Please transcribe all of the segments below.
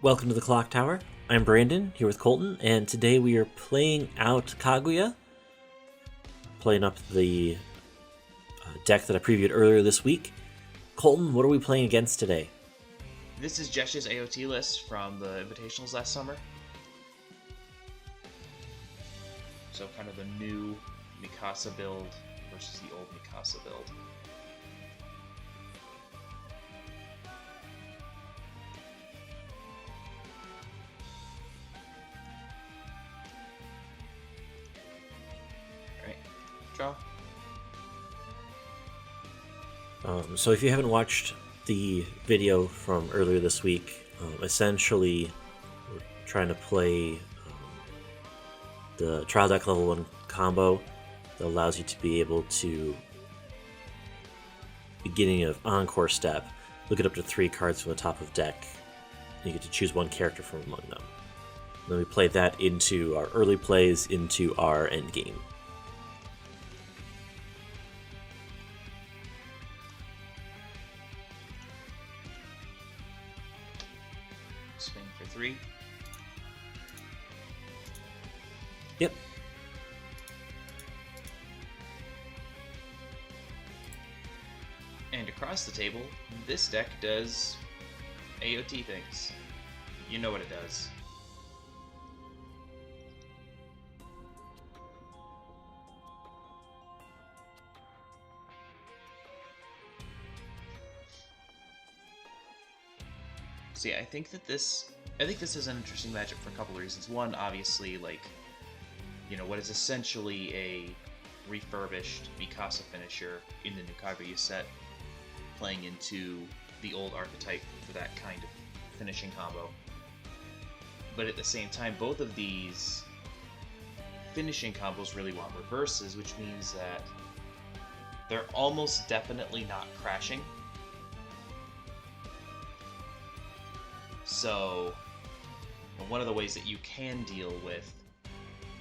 Welcome to the Clock Tower. I'm Brandon, here with Colton, and today we are playing out Kaguya, playing up the deck that I previewed earlier this week. Colton, what are we playing against today? This is Jesh's AOT list from the Invitationals last summer. So kind of the new Mikasa build versus the old Mikasa build. Alright, draw. So if you haven't watched the video from earlier this week, essentially we're trying to play the Trial Deck Level 1 combo that allows you to be able to, beginning of Encore step, look at up to 3 cards from the top of deck, and you get to choose one character from among them. And then we play that into our early plays, into our end game. Swing for 3. Yep. And across the table, this deck does AOT things. You know what it does. See, I think this is an interesting matchup for a couple of reasons. One, obviously, what is essentially a refurbished Mikasa finisher in the new Kaguya set, playing into the old archetype for that kind of finishing combo. But at the same time, both of these finishing combos really want reverses, which means that they're almost definitely not crashing. So, one of the ways that you can deal with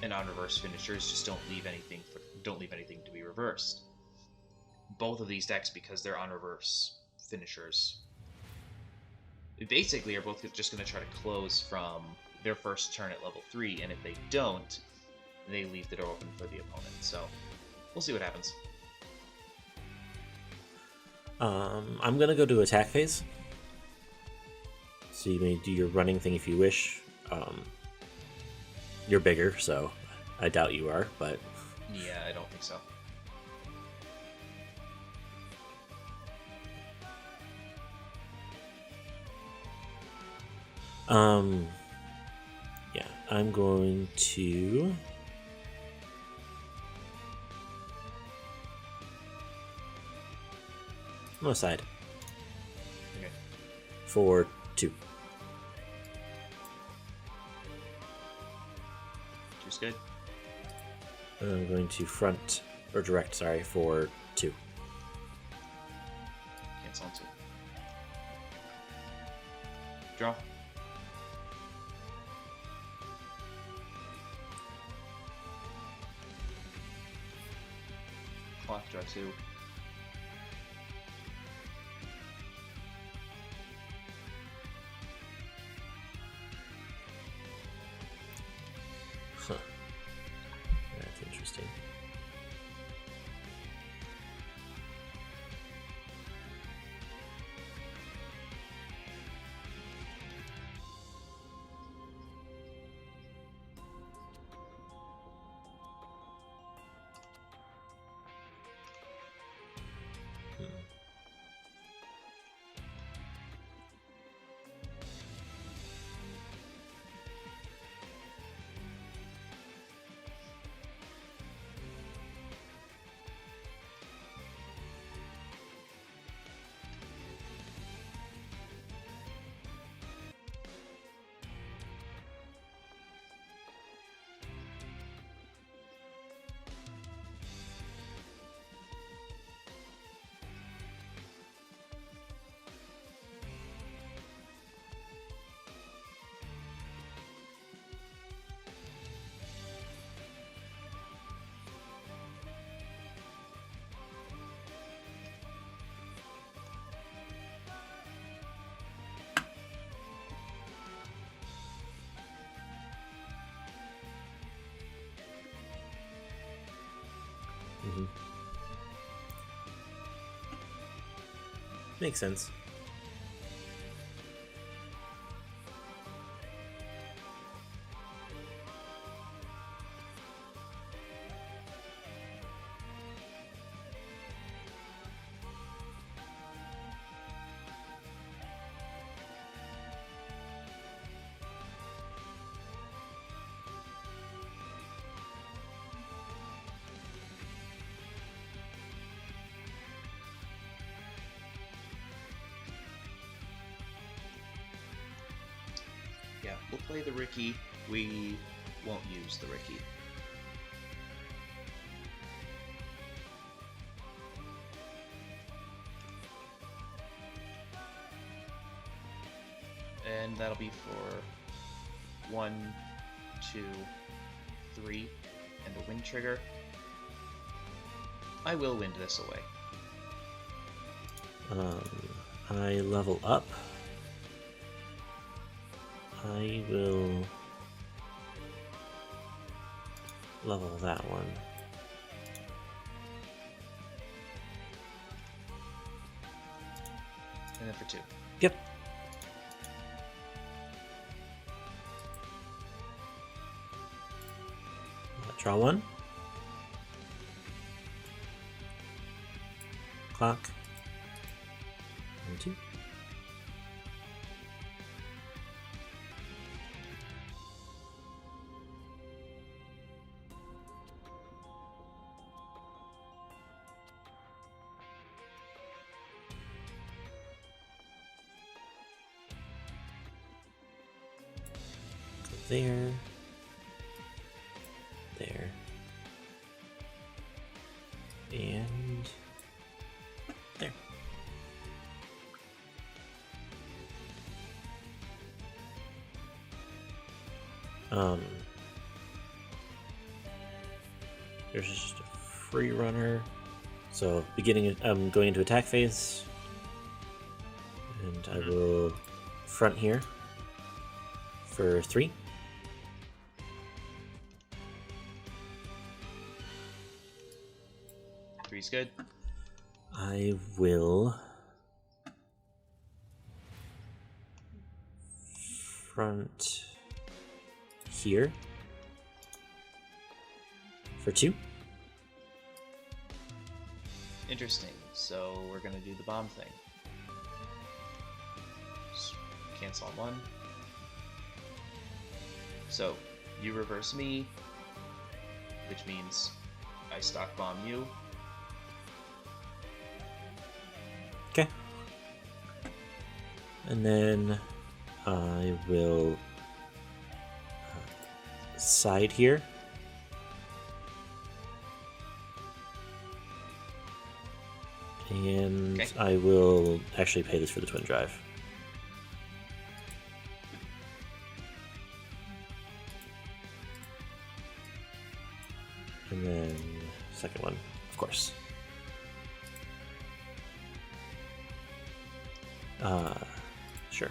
an on-reverse finisher is just don't leave anything to be reversed. Both of these decks, because they're on-reverse finishers, basically are both just going to try to close from their first turn at level 3, and if they don't, they leave the door open for the opponent. So, we'll see what happens. I'm going to go to attack phase. So you may do your running thing if you wish. You're bigger, so I doubt you are, but... Yeah, I don't think so. Yeah, I'm going to... I'm going to side. Okay. For 2. Two's good. I'm going to front, or direct, sorry, for 2. Cancel on 2. Draw. Clock, draw 2. Huh. That's interesting. Makes sense. Yeah, we'll play the Ricky. We won't use the Ricky. And that'll be for 1, 2, 3, and the wind trigger. I will wind this away. I level up. I will level that one. And then for 2. Yep. Draw 1. Clock. 1, 2. There, there, and there. There's just a free runner. So beginning, I'm going into attack phase, and I will front here for 3. 3's good. I will front here for 2. Interesting. So we're gonna do the bomb thing. Just cancel on 1. So you reverse me, which means I stock bomb you. Okay. And then I will side here. And Okay. I will actually pay this for the twin drive. And then second one, of course. Sure.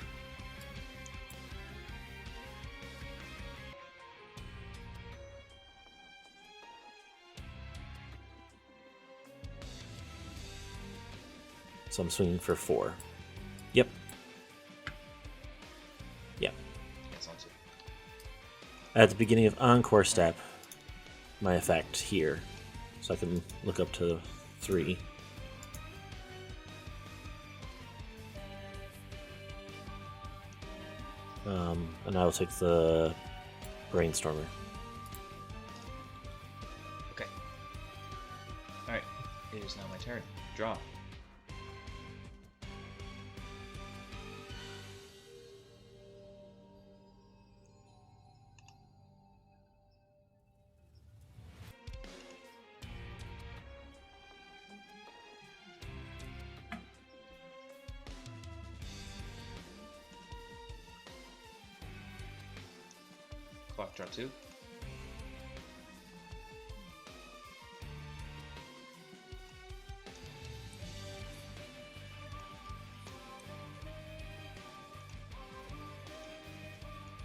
So I'm swinging for 4. Yep. Yep. That's on 2. At the beginning of Encore step, my effect here. So I can look up to 3. And I will take the Brainstormer. Okay. Alright. It is now my turn. Draw. Clock draw 2.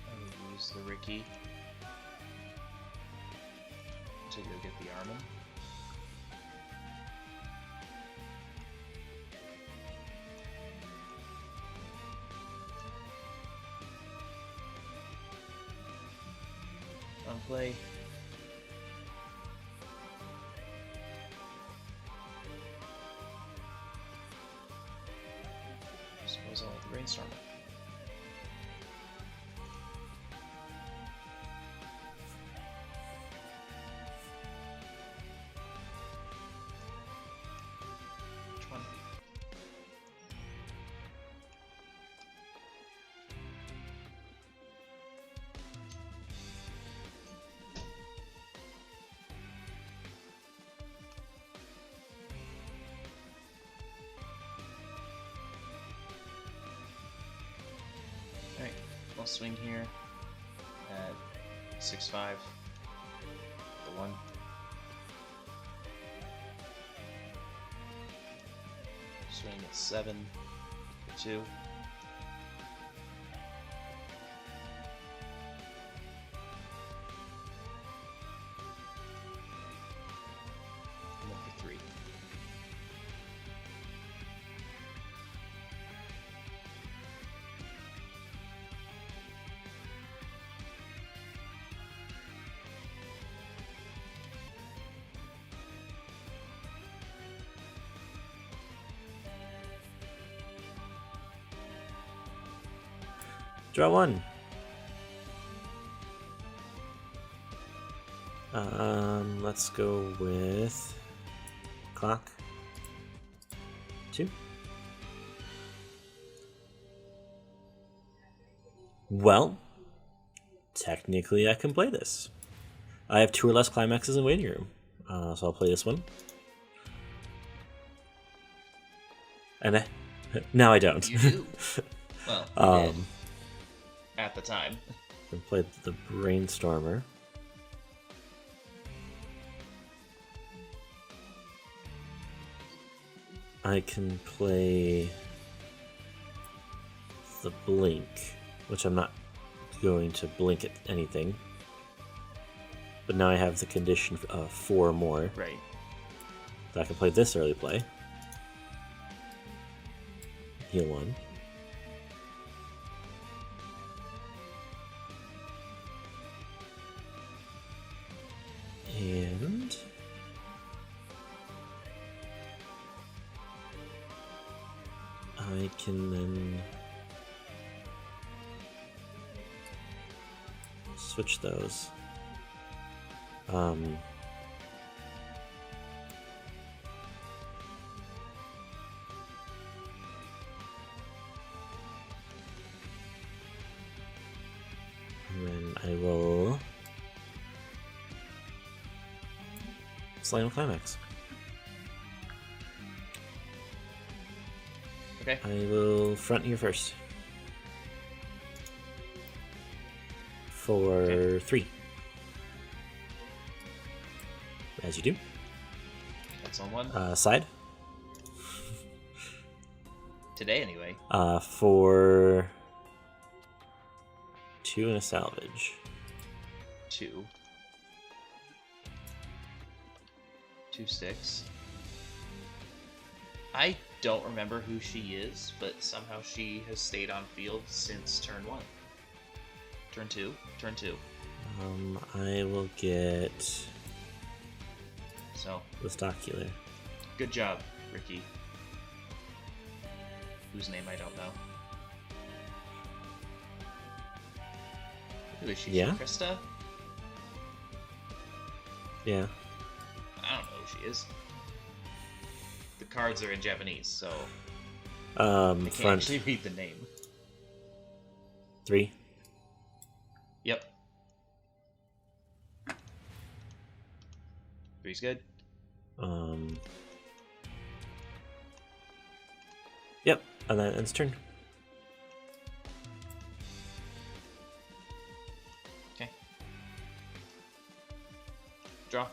I will use the Ricky to go get the Armin. downplay. I suppose I'll let the brainstorm. Which one? Alright, I'll swing here at 6-5. The 1. Swing at 7 for 2. And then for 3. Draw 1. Let's go with clock 2. Well, technically I can play this. I have 2 or less climaxes in waiting room, so I'll play this one. And now I don't. You do. Well, you did. At the time. I played the Brainstormer. I can play the Blink, which I'm not going to blink at anything. But now I have the condition of 4 more. Right. So I can play this early play. Heal 1. And I can then switch those. And then I will Slam Climax. Okay. I will front here first. For 3. As you do. That's on 1. Side. Today, anyway. For 2 and a salvage. 2. 2/6. I don't remember who she is, but somehow she has stayed on field since turn 1. Turn 2. Turn 2. I will get So, the Stocular. good job, Ricky. Whose name I don't know. Who is she? Yeah? Krista? Yeah. I don't know who she is. The cards are in Japanese, so I can't Front actually read the name. 3. Yep. 3's good. Yep, and then ends turn. Okay. Draw.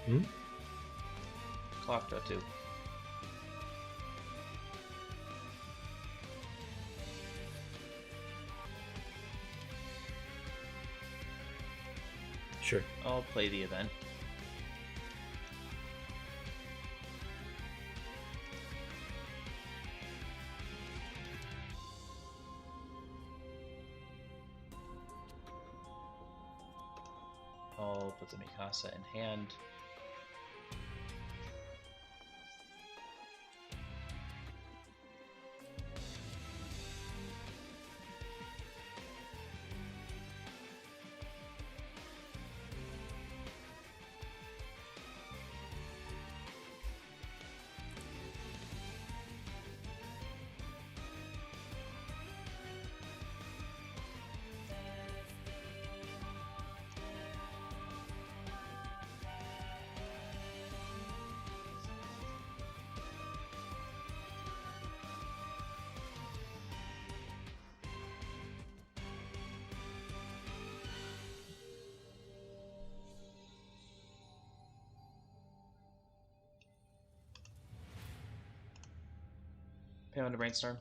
Hmm? Clock draw 2. Sure. I'll play the event. I'll put the Mikasa in hand. Pay on to brainstorm.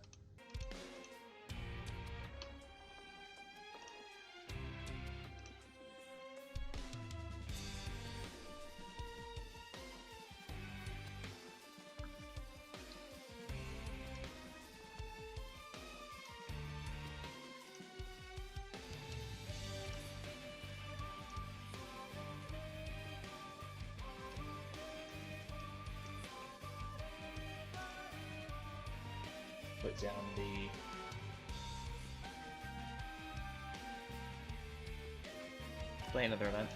Put down the play another event.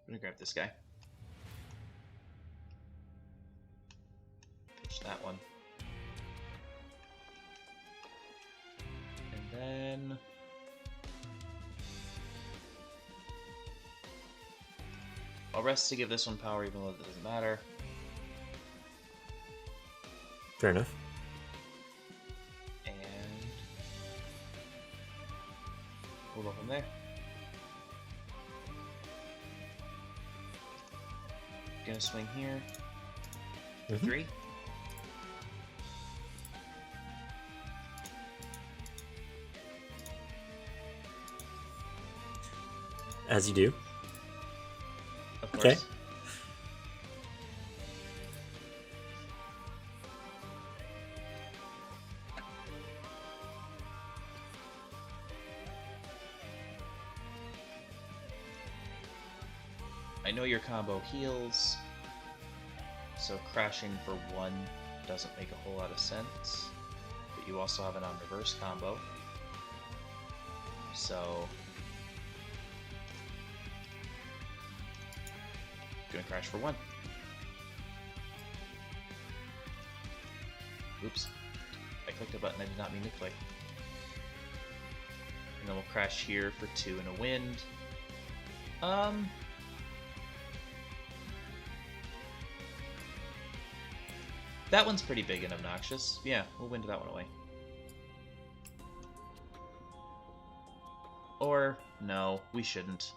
I'm gonna grab this guy. Pitch that one. And then I'll rest to give this one power even though it doesn't matter. Fair enough. And we'll go from there. Gonna swing here. Mhm. 3. As you do. Of Okay. course. I know your combo heals, so crashing for 1 doesn't make a whole lot of sense. But you also have an on-reverse combo. So gonna crash for 1. Oops. I clicked a button I did not mean to click. And then we'll crash here for 2 and a wind. That one's pretty big and obnoxious. Yeah, we'll wind that one away. Or, no, we shouldn't.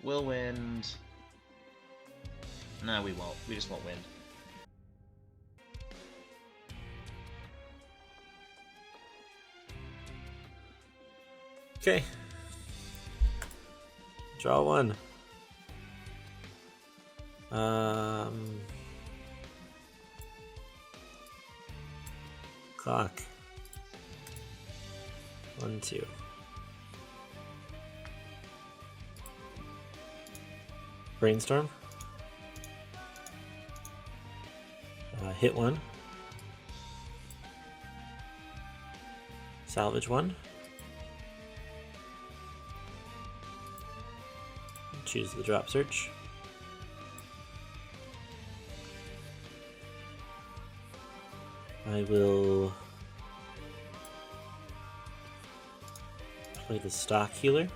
We'll wind... No, we won't. We just won't wind. Okay. Draw 1. Clock. 1, 2. Brainstorm. Hit 1. Salvage 1. Choose the drop search. I will play the stock healer.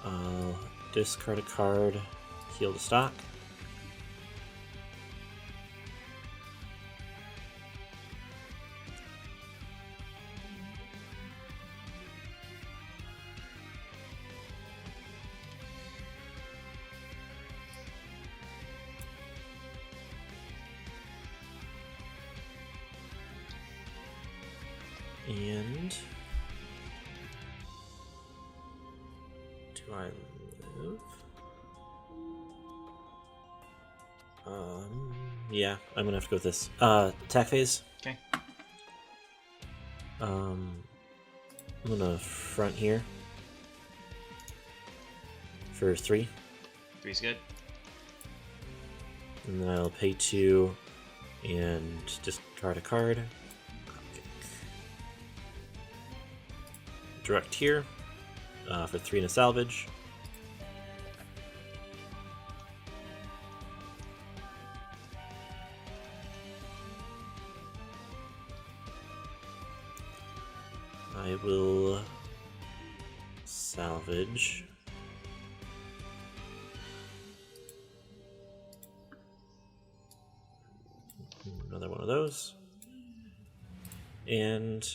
I'll discard a card Heal the stock. And do I live? Yeah, I'm gonna have to go with this. Attack phase. Okay. I'm gonna front here for 3. 3's good. And then I'll pay 2 and discard a card. Direct here for 3 and a salvage. I will salvage. Another one of those. And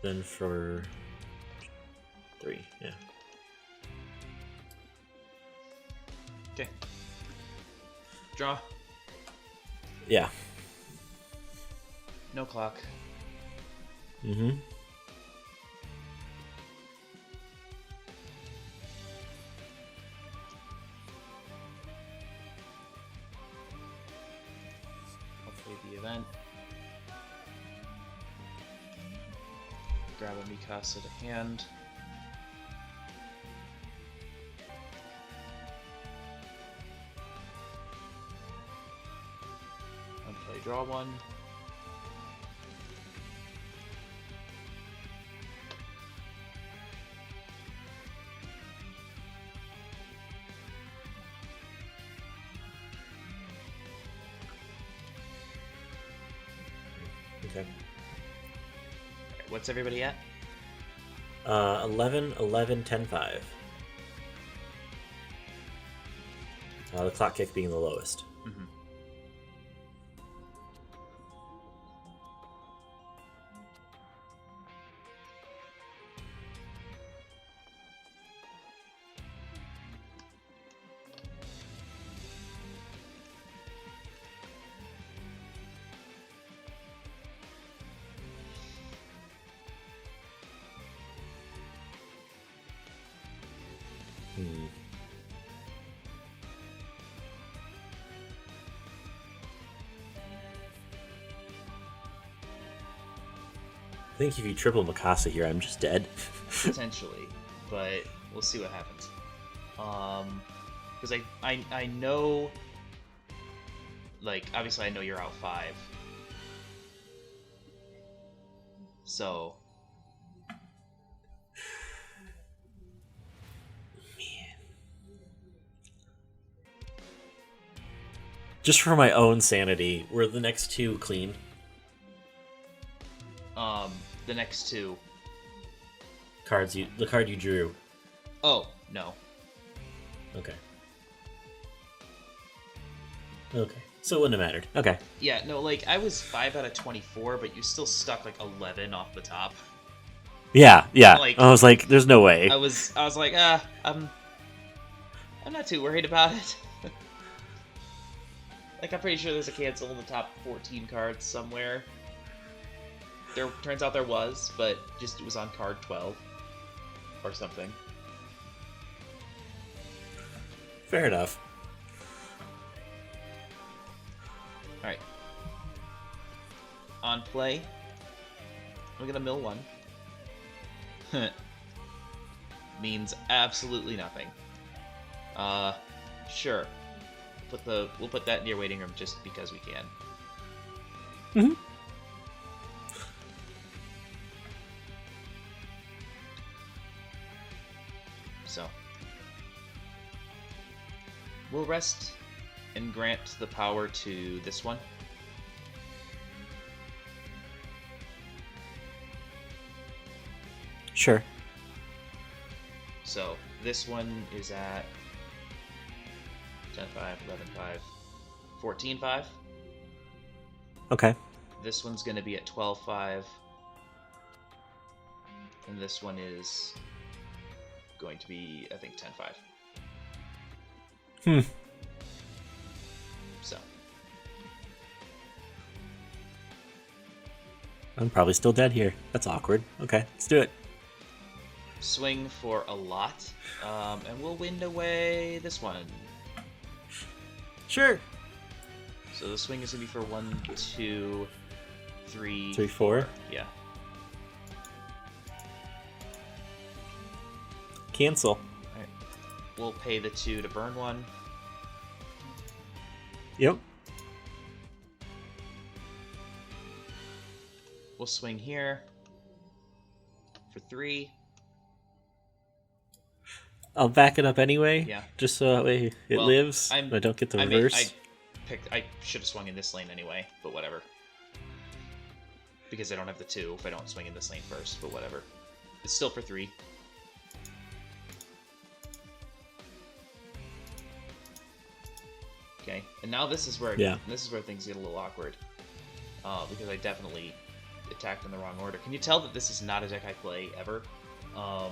then for 3, yeah. Okay. Draw. Yeah. No clock. Mm-hmm. Hopefully the event. Grab a Mikasa to hand. Unplay, draw 1. Okay. What's everybody at? 11, 11, 10, 5. The clock kick being the lowest. Mm-hmm. I think if you triple Mikasa here, I'm just dead. Potentially, but we'll see what happens. Because I know, like, obviously I know you're out 5. So. Just for my own sanity, were the next 2 clean? The next 2. The card you drew. Oh, no. Okay. Okay. So it wouldn't have mattered. Okay. Yeah, no, like, I was 5 out of 24, but you still stuck, like, 11 off the top. Yeah. Like, I was like, there's no way. I was like, I'm not too worried about it. Like, I'm pretty sure there's a cancel in the top 14 cards somewhere. There turns out there was, but just it was on card 12 or something. Fair enough. All right. On play, I'm gonna mill 1. Means absolutely nothing. Sure. We'll put that in your waiting room just because we can. Mm-hmm. So we'll rest and grant the power to this one. Sure. So this one is at 10-5, 11-5, 14-5. Okay. This one's going to be at 12-5. And this one is going to be, I think, 10-5. So. I'm probably still dead here. That's awkward. Okay, let's do it. Swing for a lot. And we'll wind away this one. Sure. So the swing is going to be for 1, 2, 3, 4. Yeah. Cancel. Alright. We'll pay the 2 to burn 1. Yep. We'll swing here for 3. I'll back it up anyway. Yeah. Just so that way it lives. I don't get the reverse. I should have swung in this lane anyway, but whatever. Because I don't have the 2 if I don't swing in this lane first, but whatever. It's still for 3. Okay, and now this is where things get a little awkward. Because I definitely attacked in the wrong order. Can you tell that this is not a deck I play ever? So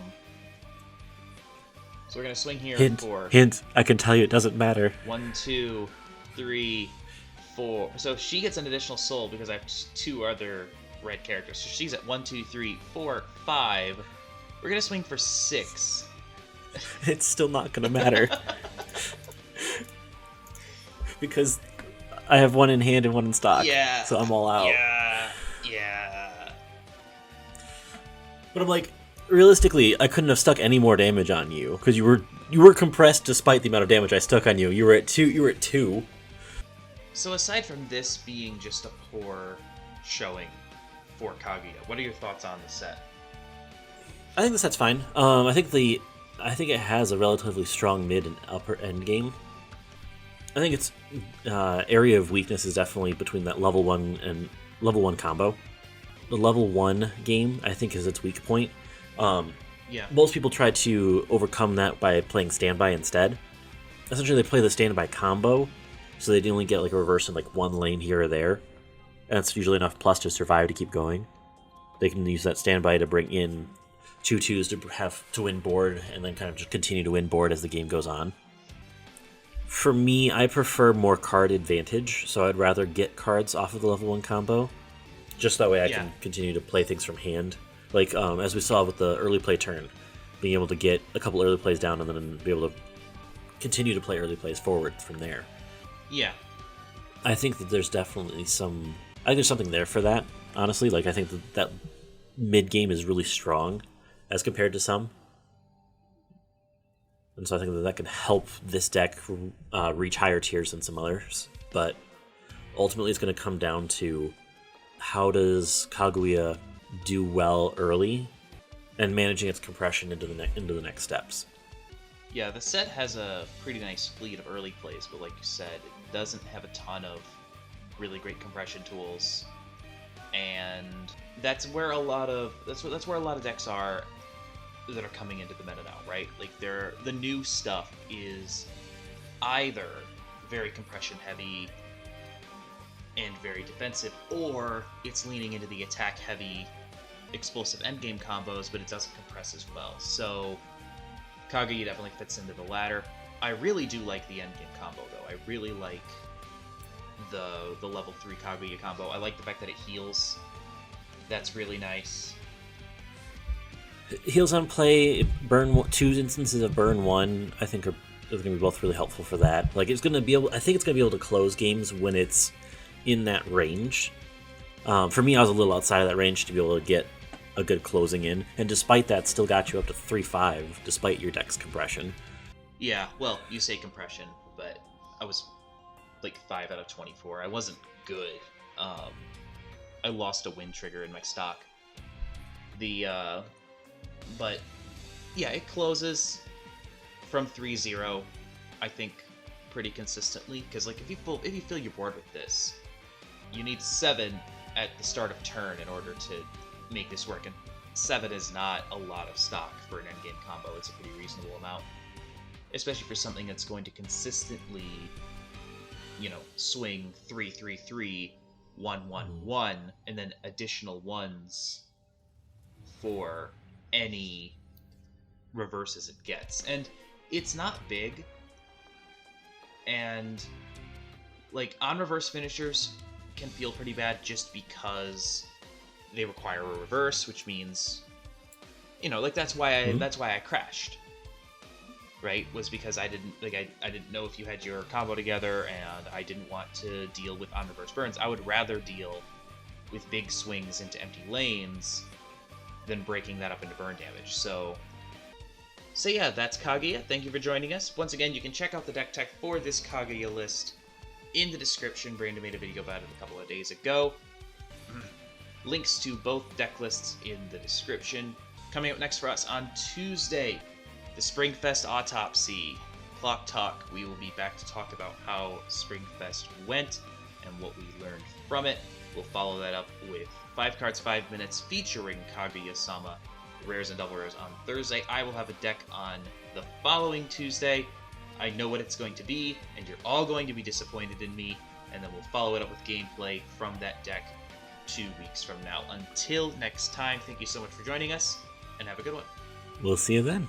we're gonna swing here for hint. I can tell you it doesn't matter. 1, 2, 3, 4. So she gets an additional soul because I have 2 other red characters. So she's at 1, 2, 3, 4, 5. We're gonna swing for 6. It's still not gonna matter. Because I have 1 in hand and 1 in stock. Yeah. So I'm all out. Yeah. But I'm like, realistically, I couldn't have stuck any more damage on you because you were compressed despite the amount of damage I stuck on you. You were at 2. So aside from this being just a poor showing for Kaguya, what are your thoughts on the set? I think the set's fine. I think it has a relatively strong mid and upper end game. I think its area of weakness is definitely between that level 1 and level 1 combo. The level 1 game, I think, is its weak point. Most people try to overcome that by playing standby instead. Essentially, they play the standby combo, so they only get like a reverse in like 1 lane here or there, and that's usually enough plus to survive to keep going. They can use that standby to bring in 2/2s to win board, and then kind of just continue to win board as the game goes on. For me, I prefer more card advantage, so I'd rather get cards off of the level 1 combo, just that way I can continue to play things from hand. Like, as we saw with the early play turn, being able to get a couple early plays down and then be able to continue to play early plays forward from there. Yeah. I think that there's definitely something there for that, honestly. Like, I think that mid-game is really strong as compared to some. And so I think that can help this deck reach higher tiers than some others. But ultimately it's going to come down to how does Kaguya do well early and managing its compression into the next steps. Yeah, the set has a pretty nice fleet of early plays, but like you said, it doesn't have a ton of really great compression tools. And that's where a lot of decks are that are coming into the meta now, right? Like the new stuff is either very compression heavy and very defensive, or it's leaning into the attack heavy explosive endgame combos, but it doesn't compress as well. So Kaguya definitely fits into the latter. I really do like the endgame combo though. I really like the level 3 Kaguya combo. I like the fact that it heals. That's really nice. Heals on play, burn 2 instances of burn 1, I think are going to be both really helpful for that. Like I think it's going to be able to close games when it's in that range. For me, I was a little outside of that range to be able to get a good closing in, and despite that, still got you up to 3-5 despite your deck's compression. Yeah, well, you say compression, but I was like 5 out of 24. I wasn't good. I lost a win trigger in my stock. But yeah, it closes from 3-0, I think, pretty consistently. Because like if you fill your board with this, you need 7 at the start of turn in order to make this work. And 7 is not a lot of stock for an endgame combo. It's a pretty reasonable amount. especially for something that's going to consistently, swing 3-3-3, 1-1-1, and then additional ones for any reverses it gets. And it's not big, and on reverse finishers can feel pretty bad just because they require a reverse, which means that's why I crashed, right? Was because I didn't know if you had your combo together, and I didn't want to deal with on reverse burns. I would rather deal with big swings into empty lanes than breaking that up into burn damage. So yeah, that's Kaguya. Thank you for joining us. Once again, you can check out the deck tech for this Kaguya list in the description. Brandon made a video about it a couple of days ago. Links to both deck lists in the description. Coming up next for us on Tuesday, the Springfest Autopsy. Clock Talk. We will be back to talk about how Springfest went and what we learned from it. We'll follow that up with 5 cards, 5 minutes featuring Kaguya-sama, rares and double rares on Thursday. I will have a deck on the following Tuesday. I know what it's going to be, and you're all going to be disappointed in me, and then we'll follow it up with gameplay from that deck 2 weeks from now. Until next time, thank you so much for joining us, and have a good one. We'll see you then.